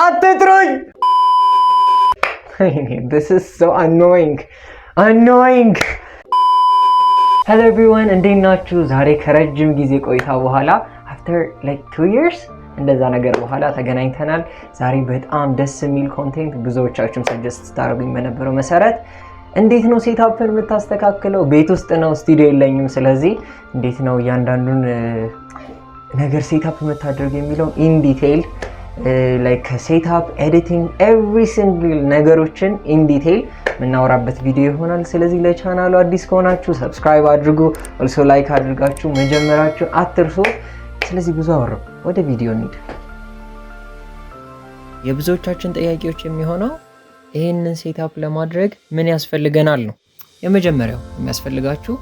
አትጥሩኝ! This is so annoying. Hello everyone, እንዴት ናችሁ? ዛሬ ከረጅም ጊዜ ቆይታ በኋላ after like 2 years እንደዛ ነገር በኋላ ተገናኝተናል። ዛሬ በጣም ደስ የሚል ኮንቴንት ብዙዎቻችሁም ሰጀስት ታደርጉኝ በነበረው መሰረት እንዴት ነው ሴትአፕን የምታስተካክለው? ቤት ውስጥ ነው፣ ስቱዲዮ የለኝም። ስለዚህ እንዴት ነው እያንዳንዱን ነገር ሴትአፕ የምታደርገው የሚለው ኢን ዲቴይል like setup, editing, every single ነገሮችን in detail ምናወራበት ቪዲዮ ይሆናል። ስለዚህ ለቻናሉ አዲስ ከሆናችሁ ሰብስክራይብ አድርጉ፣ also ላይክ አድርጋችሁ መጀመራችሁ አትርሱ። ስለዚህ ብዙ አወራው፣ ወደ ቪዲዮ እንሂድ። የብዙዎቻችን ጥያቄዎች የሚሆነው ይሄንን ሴትአፕ ለማድረግ ምን ያስፈልገናል ነው። የመጀመሪያው የሚያስፈልጋችሁ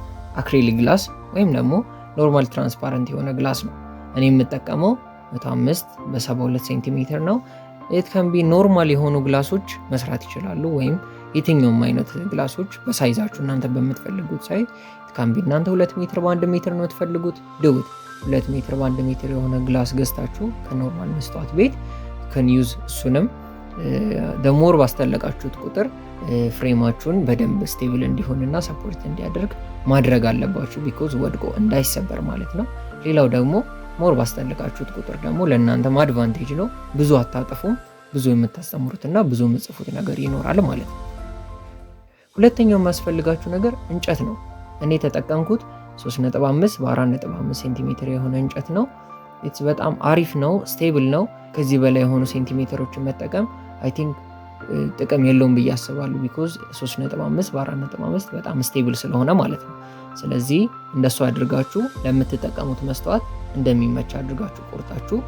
አክሪሊክ ግላስ ወይም ደግሞ ኖርማል ትራንስፓረንት የሆነ ግላስ ነው። እኔ የምጠቀመው 105 በ72 ሴንቲሜትር ነው። it can be ኖርማል የሆኑ ግላሶች መስራት ይችላሉ፣ ወይም የትኛውም አይነት ግላሶች በሳይዛችሁ እናንተ በምትፈልጉት ሳይዝ it can be እናንተ 2 ሜትር በ1 ሜትር ነው የምትፈልጉት ዱት 2 ሜትር በ1 ሜትር የሆነ ግላስ ገዝታችሁ ከኖርማል መስታወት ቤት can use እሱንም the more ባስተለቃችሁት ቁጥር ፍሬማችሁን በደንብ ስቴብል እንዲሆንና ሰፖርት እንዲያደርግ ማድረግ አለባችሁ because ወድቆ እንዳይሰበር ማለት ነው። ሌላው ደግሞ ሞር ባስተለቃችሁት ቁጥር ደግሞ ለእናንተም አድቫንቴጅ ነው። ብዙ አታጠፉም፣ ብዙ የምታስተምሩትና ብዙ የምትጽፉት ነገር ይኖራል ማለት ነው። ሁለተኛው የሚያስፈልጋችሁ ነገር እንጨት ነው። እኔ ተጠቀምኩት 3.5 በ4.5 ሴንቲሜትር የሆነ እንጨት ነው። ኢትስ በጣም አሪፍ ነው፣ ስቴብል ነው። ከዚህ በላይ የሆኑ ሴንቲሜትሮችን መጠቀም አይ ቲንክ ጥቅም የለውም ብዬ አስባለሁ because 3.5 በ4.5 በጣም ስቴብል ስለሆነ ማለት ነው። ስለዚህ እንደሱ አድርጋችሁ ለምትጠቀሙት መስታወት እንደሚመች አድርጋችሁ ቆርጣችሁ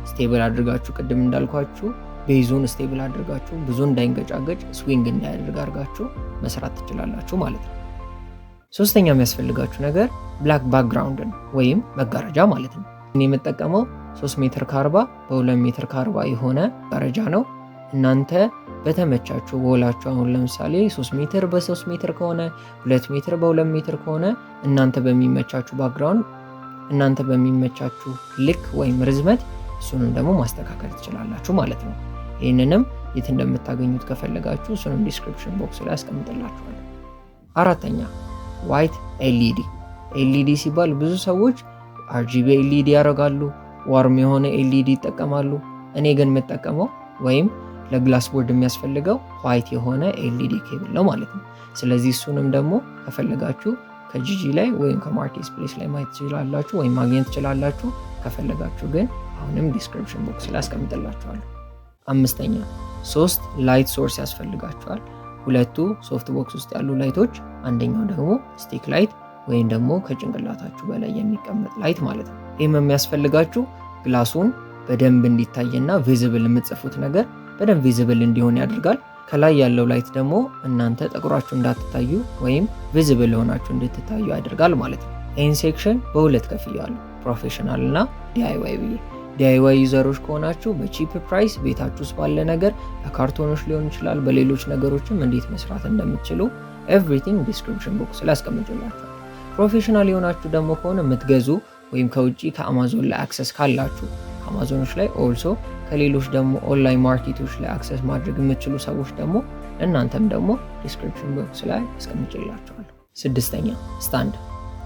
ስቴብል አድርጋችሁ ቅድም እንዳልኳችሁ ቤዙን ስቴብል አድርጋችሁ ብዙ እንዳይንገጫገጭ ስዊንግ እንዳያደርግ አድርጋችሁ መስራት ትችላላችሁ ማለት ነው። ሶስተኛው የሚያስፈልጋችሁ ነገር ብላክ ባክግራውንድ ወይም መጋረጃ ማለት ነው። እኔ የምጠቀመው 3 ሜትር ከ40 በ2 ሜትር ከ40 የሆነ መጋረጃ ነው። እናንተ በተመቻችሁ ወላችሁ አሁን ለምሳሌ 3 ሜትር በ3 ሜትር ከሆነ 2 ሜትር በ2 ሜትር ከሆነ እናንተ በሚመቻችሁ ባክግራውንድ እናንተ በሚመቻችሁ ልክ ወይም ርዝመት እሱንም ደግሞ ማስተካከል ትችላላችሁ ማለት ነው። ይሄንንም የት እንደምታገኙት ከፈለጋችሁ እሱንም ዲስክሪፕሽን ቦክስ ላይ አስቀምጥላችኋለሁ። አራተኛ ዋይት ኤልኢዲ ሲባል ብዙ ሰዎች RGB ኤልኢዲ ያደርጋሉ፣ ዋርም የሆነ ኤልኢዲ ይጠቀማሉ። እኔ ግን የምጠቀመው ወይም ለግላስ ቦርድ የሚያስፈልገው ዋይት የሆነ ኤልኢዲ ኬብል ነው ማለት ነው። ስለዚህ እሱንም ደግሞ ከፈለጋችሁ ከጂጂ ላይ ወይም ከማርኬት ፕሌስ ላይ ማየት ትችላላችሁ ወይም ማግኘት ትችላላችሁ። ከፈለጋችሁ ግን አሁንም ዲስክሪፕሽን ቦክስ ላይ አስቀምጥላችኋለሁ። አምስተኛ 3 ላይት ሶርስ ያስፈልጋችኋል። ሁለቱ ሶፍት ቦክስ ውስጥ ያሉ ላይቶች፣ አንደኛው ደግሞ ስቲክ ላይት ወይም ደግሞ ከጭንቅላታችሁ በላይ የሚቀመጥ ላይት ማለት ነው። ይህም የሚያስፈልጋችሁ ግላሱን በደንብ እንዲታይና ቪዚብል የምትጽፉት ነገር በደንብ ቪዚብል እንዲሆን ያደርጋል። ከላይ ያለው ላይት ደግሞ እናንተ ጠቁራችሁ እንዳትታዩ ወይም ቪዚብል ሆናችሁ እንድትታዩ ያደርጋል ማለት ነው። ይህን ሴክሽን በሁለት ከፍያለሁ፣ ፕሮፌሽናል እና ዲአይዋይ ብዬ። ዲአይዋይ ዩዘሮች ከሆናችሁ በቺፕ ፕራይስ ቤታችሁ ውስጥ ባለ ነገር በካርቶኖች ሊሆን ይችላል፣ በሌሎች ነገሮችም እንዴት መስራት እንደምትችሉ ኤቭሪቲንግ ዲስክሪፕሽን ቦክስ ላይ አስቀምጬላችኋለሁ። ፕሮፌሽናል የሆናችሁ ደግሞ ከሆነ የምትገዙ ወይም ከውጪ ከአማዞን ላይ አክሰስ ካላችሁ ከአማዞኖች ላይ ኦልሶ ከሌሎች ደግሞ ኦንላይን ማርኬቶች ላይ አክሰስ ማድረግ የምትችሉ ሰዎች ደግሞ እናንተም ደግሞ ዲስክሪፕሽን ቦክስ ላይ አስቀምጬላችኋለሁ። ስድስተኛ ስታንድ።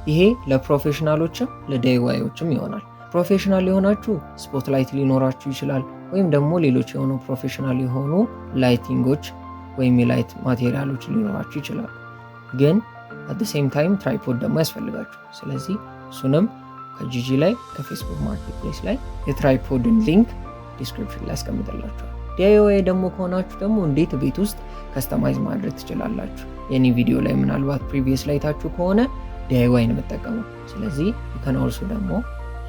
ይሄ ለፕሮፌሽናሎችም ለዲአይዋዮችም ይሆናል። ፕሮፌሽናል የሆናችሁ ስፖትላይት ሊኖራችሁ ይችላል፣ ወይም ደግሞ ሌሎች የሆኑ ፕሮፌሽናል የሆኑ ላይቲንጎች ወይም የላይት ማቴሪያሎች ሊኖራችሁ ይችላል። ግን at the same time ትራይፖድ ደግሞ ያስፈልጋችሁ። ስለዚህ እሱንም ከጂጂ ላይ ከፌስቡክ ማርኬት ፕሌስ ላይ የትራይፖድን ሊንክ ዲስክሪፕሽን ላይ አስቀምጥላችኋለሁ። ዲአይዋይ ደግሞ ከሆናችሁ ደግሞ እንዴት ቤት ውስጥ ከስተማይዝ ማድረግ ትችላላችሁ። የኔ ቪዲዮ ላይ ምናልባት ፕሪቪየስ ላይ ታችሁ ከሆነ ዲአይዋይ ነው የምጠቀመው። ስለዚህ you can also ደግሞ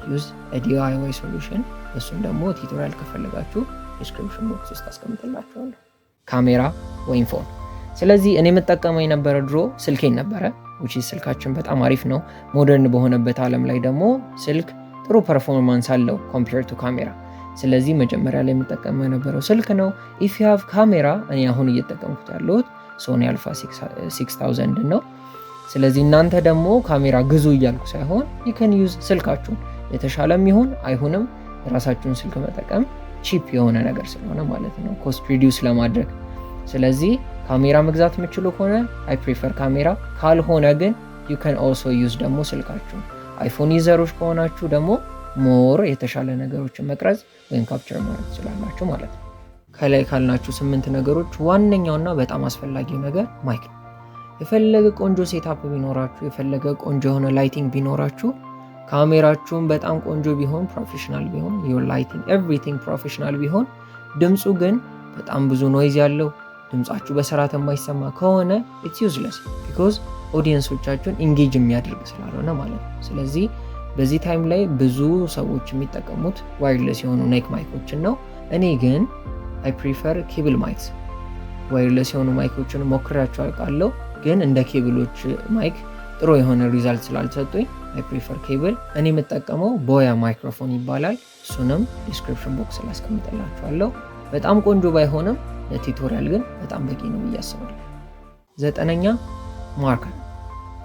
use a DIY solution። እሱን ደግሞ ቱቶሪያል ከፈለጋችሁ ዲስክሪፕሽን ቦክስ ውስጥ አስቀምጥላችኋለሁ። ካሜራ ወይም ፎን። ስለዚህ እኔ የምጠቀመው የነበረ ድሮ ስልኬን ነበረ which is ስልካችን በጣም አሪፍ ነው። ሞደርን በሆነበት ዓለም ላይ ደግሞ ስልክ ጥሩ ፐርፎርማንስ አለው compared to ካሜራ። ስለዚህ መጀመሪያ ላይ የምጠቀመው የነበረው ስልክ ነው። if you have ካሜራ እኔ አሁን እየተጠቀምኩት ያለሁት ሶኒ አልፋ 6000 ነው። ስለዚህ እናንተ ደግሞ ካሜራ ግዙ እያልኩ ሳይሆን you can use ስልካችሁን የተሻለም ይሁን አይሁንም የራሳችሁን ስልክ መጠቀም ቺፕ የሆነ ነገር ስለሆነ ማለት ነው ኮስት ሪዲዩስ ለማድረግ። ስለዚህ ካሜራ መግዛት የምትችሉ ከሆነ አይ ፕሪፈር ካሜራ፣ ካልሆነ ግን you can also use ደግሞ ስልካችሁ። አይፎን ዩዘሮች ከሆናችሁ ደግሞ ሞር የተሻለ ነገሮችን መቅረጽ ወይም ካፕቸር ማድረግ ትችላላችሁ ማለት ነው። ከላይ ካልናችሁ 8 ነገሮች ዋነኛውና በጣም አስፈላጊው ነገር ማይክ ነው። የፈለገ ቆንጆ ሴታፕ ቢኖራችሁ፣ የፈለገ ቆንጆ የሆነ ላይቲንግ ቢኖራችሁ፣ ካሜራችሁም በጣም ቆንጆ ቢሆን ፕሮፌሽናል ቢሆን your lighting everything ፕሮፌሽናል ቢሆን ድምፁ ግን በጣም ብዙ ኖይዝ ያለው ድምጻችሁ በስርዓት የማይሰማ ከሆነ it's useless because ኦዲየንሶቻችሁን ኢንጌጅ የሚያደርግ ስላልሆነ ማለት ነው። ስለዚህ በዚህ ታይም ላይ ብዙ ሰዎች የሚጠቀሙት ዋይርለስ የሆኑ ኔክ ማይኮችን ነው። እኔ ግን አይ ፕሪፈር ኬብል ማይክስ። ዋይርለስ የሆኑ ማይኮችን ሞክሬያቸው አውቃለሁ፣ ግን እንደ ኬብሎች ማይክ ጥሩ የሆነ ሪዛልት ስላልሰጡኝ አይ ፕሪፈር ኬብል። እኔ የምጠቀመው ቦያ ማይክሮፎን ይባላል። እሱንም ዲስክሪፕሽን ቦክስ ላይ አስቀምጥላችኋለሁ። በጣም ቆንጆ ባይሆንም ለቱቶሪያል ግን በጣም በቂ ነው ብዬ አስባለሁ። 9ኛ ማርከር።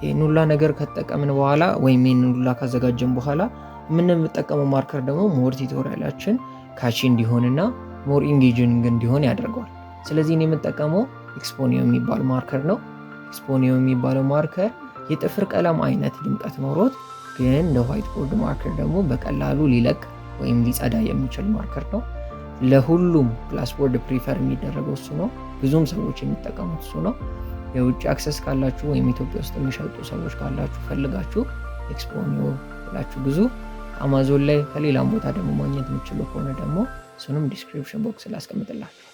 ይህን ሁላ ነገር ከተጠቀምን በኋላ ወይም ይህን ሁላ ካዘጋጀን በኋላ የምንጠቀመው ማርከር ደግሞ ሞር ቱቶሪያላችን ካቺ እንዲሆንና ሞር ኢንጌጂንግ እንዲሆን ያደርገዋል። ስለዚህ እኔ የምጠቀመው ኤክስፖኒዮ የሚባል ማርከር ነው። ኤክስፖኒዮ የሚባለው ማርከር የጥፍር ቀለም አይነት ድምቀት ኖሮት ግን እንደ ዋይት ቦርድ ማርከር ደግሞ በቀላሉ ሊለቅ ወይም ሊጸዳ የሚችል ማርከር ነው። ለሁሉም ክላስ ቦርድ ፕሪፈር የሚደረገው እሱ ነው። ብዙም ሰዎች የሚጠቀሙት እሱ ነው። የውጭ አክሰስ ካላችሁ ወይም ኢትዮጵያ ውስጥ የሚሸጡ ሰዎች ካላችሁ ፈልጋችሁ ኤክስፖኒዮ ብላችሁ ግዙ። አማዞን ላይ ከሌላም ቦታ ደግሞ ማግኘት የምትችሉ ከሆነ ደግሞ እሱንም ዲስክሪፕሽን ቦክስ ላይ አስቀምጥላችሁ።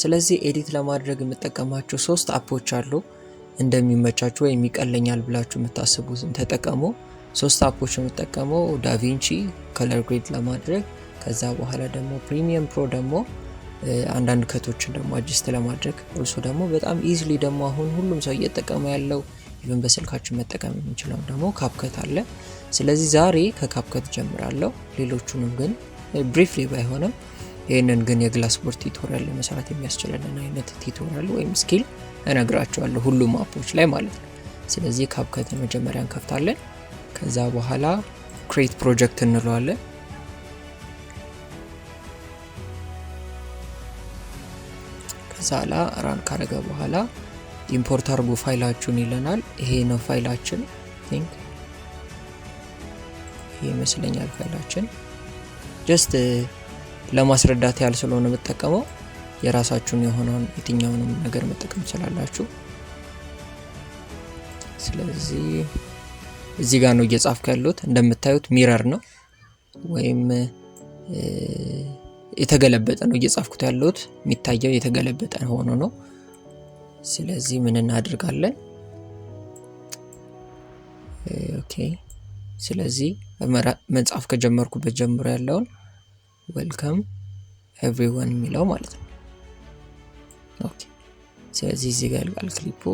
ስለዚህ ኤዲት ለማድረግ የምትጠቀማቸው 3 አፖች አሉ እንደሚመቻችሁ ወይ የሚቀለኛል ብላችሁ የምታስቡትን ተጠቀሙ 3 አፖች የምትጠቀመው ዳቪንቺ ከለር ግሬድ ለማድረግ ከዛ በኋላ ደግሞ ፕሪሚየም ፕሮ ደግሞ አንዳንድ ከቶችን ደግሞ አጅስት ለማድረግ ኦልሶ ደግሞ በጣም ኢዚሊ ደግሞ አሁን ሁሉም ሰው እየተጠቀመ ያለው ኢቭን በስልካችን መጠቀም የምንችለው ደግሞ ካፕከት አለ ስለዚህ ዛሬ ከካፕከት ጀምራለሁ ሌሎቹንም ግን ብሪፍሊ ባይሆንም ይሄንን ግን የግላስ ቦርድ ቱቶሪያል ለመስራት የሚያስችለንን አይነት ቱቶሪያል ወይም ስኪል እነግራችኋለሁ ሁሉም አፖች ላይ ማለት ነው ስለዚህ ካፕከትን መጀመሪያ እንከፍታለን ከዛ በኋላ ክሬት ፕሮጀክት እንለዋለን ከዛላ ራን ካረገ በኋላ ኢምፖርት አርጉ ፋይላችሁን ይለናል ይሄ ነው ፋይላችን ቲንክ ይሄ መስለኛል ፋይላችን ጀስት ለማስረዳት ያህል ስለሆነ መጠቀመው የራሳችሁን የሆነውን የትኛውንም ነገር መጠቀም ይችላልላችሁ ስለዚህ እዚህ ጋር ነው እየጻፍኩ ያለሁት እንደምታዩት ሚረር ነው ወይም የተገለበጠ ነው እየጻፍኩት ያለሁት የሚታየው የተገለበጠ ሆኖ ነው ስለዚህ ምን እናደርጋለን ኦኬ ስለዚህ መጻፍ ከጀመርኩበት ጀምሮ ያለውን ዌልካም ኤቭሪዋን የሚለው ማለት ነው ኦኬ ስለዚህ እዚህ ጋር ያልቃል ክሊፑ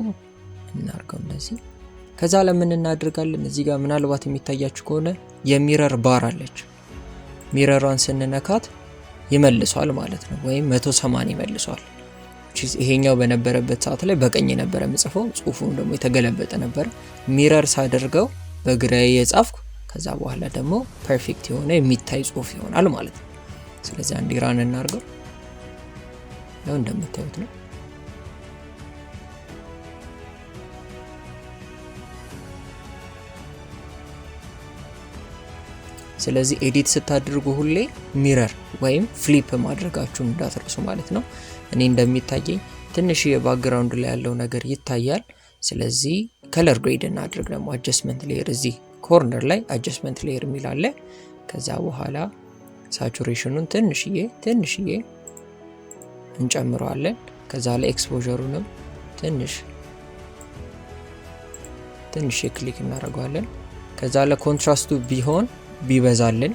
እናርገው እንደዚህ ከዛ ለምን እናደርጋለን እዚህ ጋር ምናልባት የሚታያችሁ ከሆነ የሚረር ባር አለች ሚረሯን ስንነካት ይመልሷል ማለት ነው ወይም 180 ይመልሷል ይሄኛው በነበረበት ሰዓት ላይ በቀኝ ነበር የምጽፈው ጽሁፉም ደግሞ የተገለበጠ ነበር ሚረር ሳደርገው በግራዬ የጻፍኩ ከዛ በኋላ ደግሞ ፐርፌክት የሆነ የሚታይ ጽሁፍ ይሆናል ማለት ነው ስለዚህ አንድ ራን እናርገው ነው እንደምታዩት ነው ስለዚህ ኤዲት ስታደርጉ ሁሌ ሚረር ወይም ፍሊፕ ማድረጋችሁን እንዳትረሱ ማለት ነው እኔ እንደሚታየኝ ትንሽ የባክግራውንድ ላይ ያለው ነገር ይታያል ስለዚህ ከለር ግሬድ እናድርግ ደግሞ አጀስትመንት ሌየር እዚህ ኮርነር ላይ አጀስትመንት ሌየር የሚል አለ ከዛ በኋላ ሳቹሬሽኑን ትንሽዬ እንጨምረዋለን ከዛ ላይ ኤክስፖዠሩንም ትንሽ ክሊክ እናደርጋለን ከዛ ላይ ኮንትራስቱ ቢበዛልን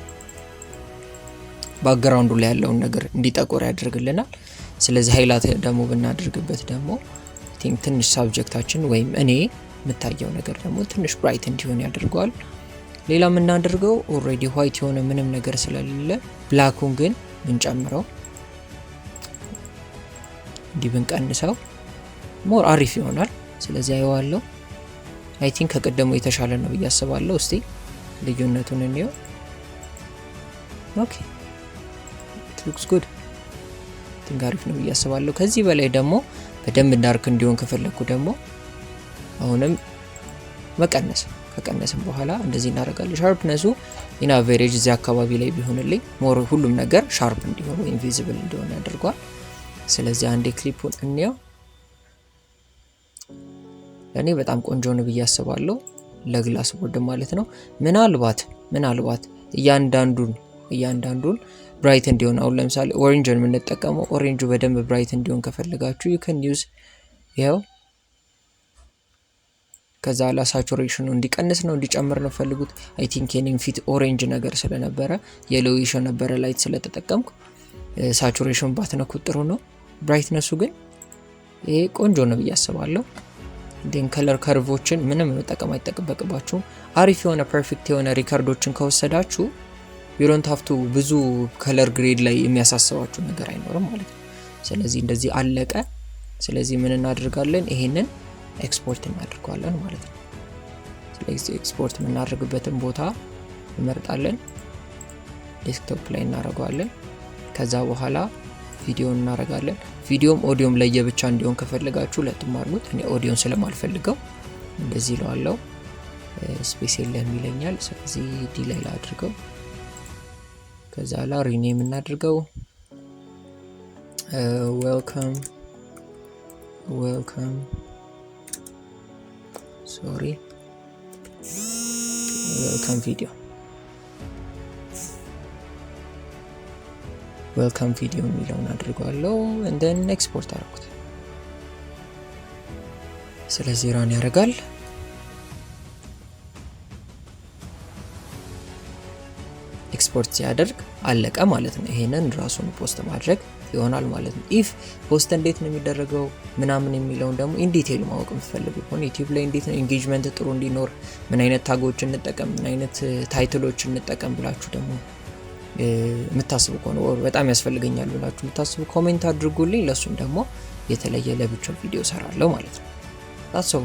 ባክግራውንዱ ላይ ያለውን ነገር እንዲጠቆር ያደርግልናል ስለዚህ ሃይላይት ደግሞ ብናደርግበት ደግሞ ቲንክ ትንሽ ሳብጀክታችን ወይም እኔ የምታየው ነገር ደግሞ ትንሽ ብራይት እንዲሆን ያደርጋል ሌላ ምን እናደርገው ኦሬዲ ዋይት የሆነ ምንም ነገር ስለሌለ ብላኩን ግን እንጨምረው እንዲብንቀንሰው ሞር አሪፍ ይሆናል ስለዚህ አይዋለው አይ ቲንክ ከቀደሙ የተሻለ ነው ያስባለሁ እስቲ ልዩነቱን እንየው ኦኬ it looks good ትንጋሪፍ ነው ያስባለሁ ከዚህ በላይ ደግሞ በደንብ ዳርክ እንዲሆን ከፈለኩ ደግሞ አሁንም ከቀነስም በኋላ እንደዚህ እናደርጋለን ሻርፕነሱ ኢን አቨሬጅ እዚህ አካባቢ ላይ ቢሆንልኝ ሞር ሁሉም ነገር ሻርፕ እንዲሆን ወይ ቪዚብል እንዲሆን ያደርጋል ስለዚህ አንዴ ክሊፑን እንየው ለኔ በጣም ቆንጆ ነው ያስባለሁ ለግላስ ቦርድ ማለት ነው ምናልባት እያንዳንዱን ብራይት እንዲሆን አሁን ለምሳሌ ኦሬንጅን የምንጠቀመው ኦሬንጁ በደንብ ብራይት እንዲሆን ከፈለጋችሁ you can use ይሄው ከዛ ላ ሳቹሬሽኑ እንዲቀንስ ነው እንዲጨምር ነው ፈልጉት አይ ቲንክ የኔም ፊት ኦሬንጅ ነገር ስለነበረ የሎዊሽ ነበር ላይት ስለተጠቀምኩ ሳቹሬሽን ባትነኩ ጥሩ ነው ብራይትነሱ ግን ይሄ ቆንጆ ነው ያስባለሁ ዴን ከለር ከርቮችን ምንም መጠቀም አይጠበቅባችሁ አሪፍ የሆነ ፐርፌክት የሆነ ሪከርዶችን ከወሰዳችሁ you don't have to ብዙ ከለር ግሬድ ላይ የሚያሳስባችሁ ነገር አይኖርም ማለት ነው ስለዚህ እንደዚህ አለቀ ስለዚህ ምን እናደርጋለን ይሄንን ኤክስፖርት እናደርጋለን ማለት ነው ስለዚህ ኤክስፖርት የምናደርግበትን ቦታ እንመርጣለን ዴስክቶፕ ላይ እናደርጋለን ከዛ በኋላ ቪዲዮ እናደርጋለን ቪዲዮም ኦዲዮም ለየብቻ እንዲሆን ከፈለጋችሁ ሁለቱም አድርጉት እኔ ኦዲዮን ስለማልፈልገው እንደዚህ ለዋለው ስፔስ የለም ይለኛል ስለዚህ ዲ ላይ አድርገው ከዛ ላ ሪኔም እናድርገው welcome ዌልካም ቪዲዮ የሚለውን አድርጓለሁ and then ኤክስፖርት አድርጉት። ስለዚህ ራን ያደርጋል። ኤክስፖርት ሲያደርግ አለቀ ማለት ነው። ይሄንን ራሱን ፖስት ማድረግ ይሆናል ማለት ነው። ኢፍ ፖስት እንዴት ነው የሚደረገው ምናምን የሚለውን ደግሞ ኢን ዲቴይል ማወቅ የምትፈልጉ ከሆነ ዩቲዩብ ላይ እንዴት ነው ኢንጌጅመንት ጥሩ እንዲኖር ምን አይነት ታጎችን እንጠቀም ምን አይነት ታይትሎችን እንጠቀም ብላችሁ ደግሞ የምታስቡ ከሆነ በጣም ያስፈልገኛል ብላችሁ የምታስቡ ኮሜንት አድርጉልኝ። ለሱም ደግሞ የተለየ ለብቻው ቪዲዮ ሰራለሁ ማለት ነው። ታስቡ